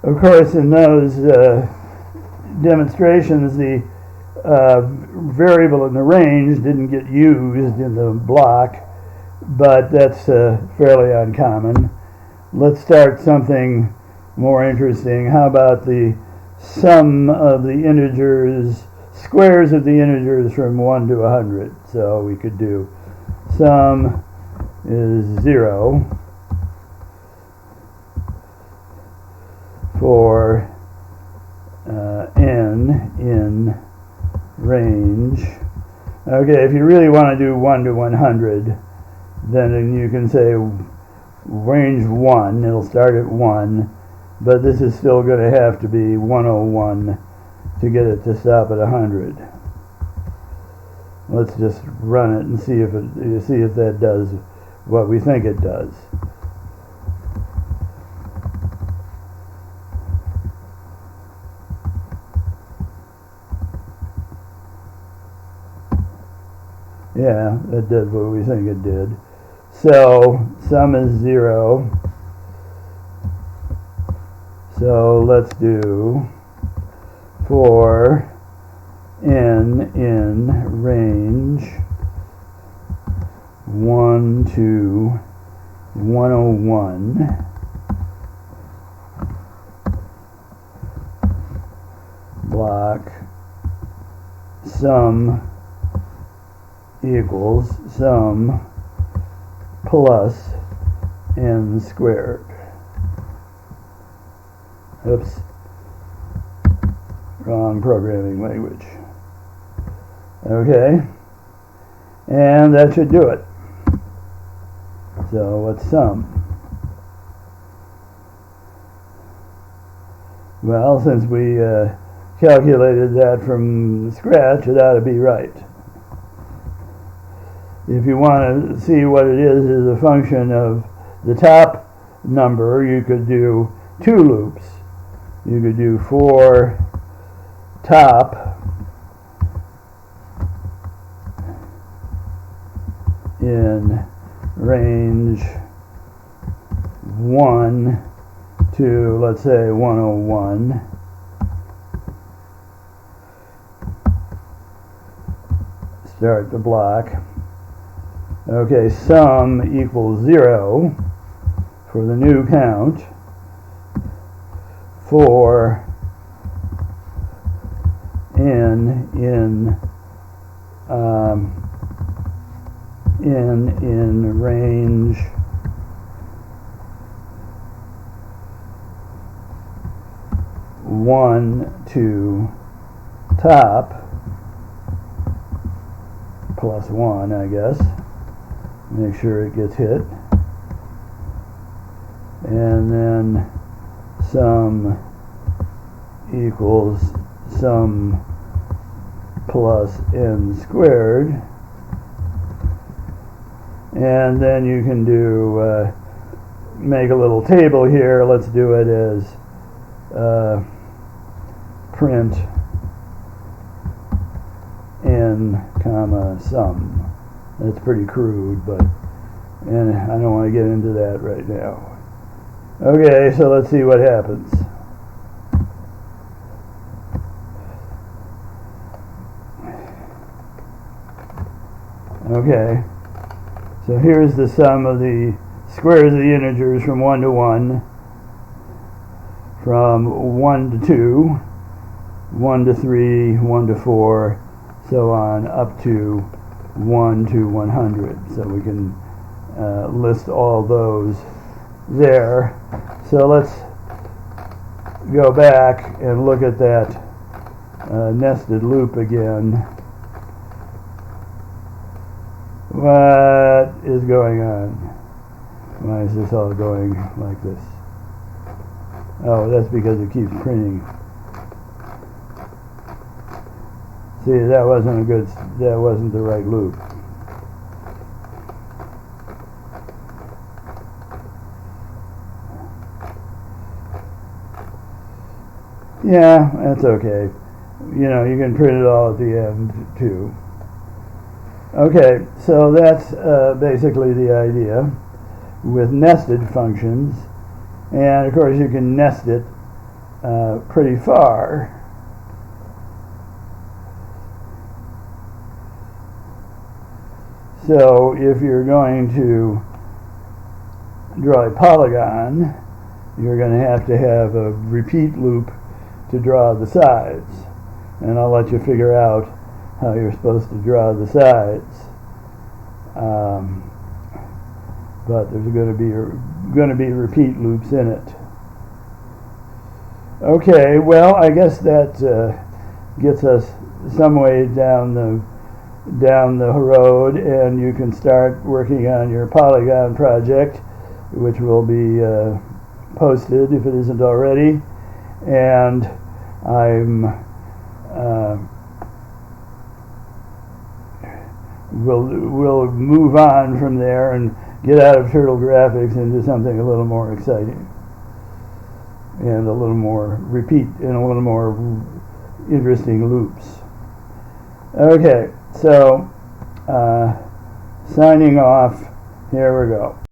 Of course, in those demonstrations, the variable in the range didn't get used in the block, but that's fairly uncommon. Let's start something more interesting. How about the sum of the integers, squares of the integers from 1 to 100? So we could do sum is 0 for n in range. Okay, if you really want to do 1 to 100, then you can say range 1, it'll start at 1, but this is still going to have to be 101 to get it to stop at 100. Let's just run it and see if that does what we think it does. Yeah, that did what we think it did. So sum is 0. So let's do for n in range 1 to 101 block, sum equals sum plus n squared. Oops, wrong programming language. Okay, and that should do it. So what's sum? Well, since we calculated that from scratch, it ought to be right. If you want to see what it is a function of the top number, you could do 2 loops. You could do for top in range 1 to, let's say, 101. Start the block. Okay, sum equals 0 for the new count for n in range 1 to top plus 1, I guess. Make sure it gets hit. And then sum equals sum plus n squared. And then you can do, make a little table here. Let's do it as print n comma sum. That's pretty crude, and I don't want to get into that right now. Okay, so let's see what happens. Okay, so here's the sum of the squares of the integers from 1 to 1, from 1 to 2, 1 to 3, 1 to 4, so on, up to 1 to 100. So we can list all those there. So let's go back and look at that nested loop again. What is going on? Why is this all going like this? Oh, that's because it keeps printing. See, that wasn't the right loop. Yeah, that's okay. You know, you can print it all at the end too. Okay, so that's basically the idea with nested functions. And of course you can nest it pretty far. So if you're going to draw a polygon, you're going to have a repeat loop to draw the sides. And I'll let you figure out how you're supposed to draw the sides. But there's going to be repeat loops in it. Okay, well, I guess that gets us some way down the road, and you can start working on your polygon project, which will be posted if it isn't already. And we'll move on from there and get out of Turtle Graphics into something a little more exciting and a little more repeat and a little more interesting loops. Okay, so signing off, here we go.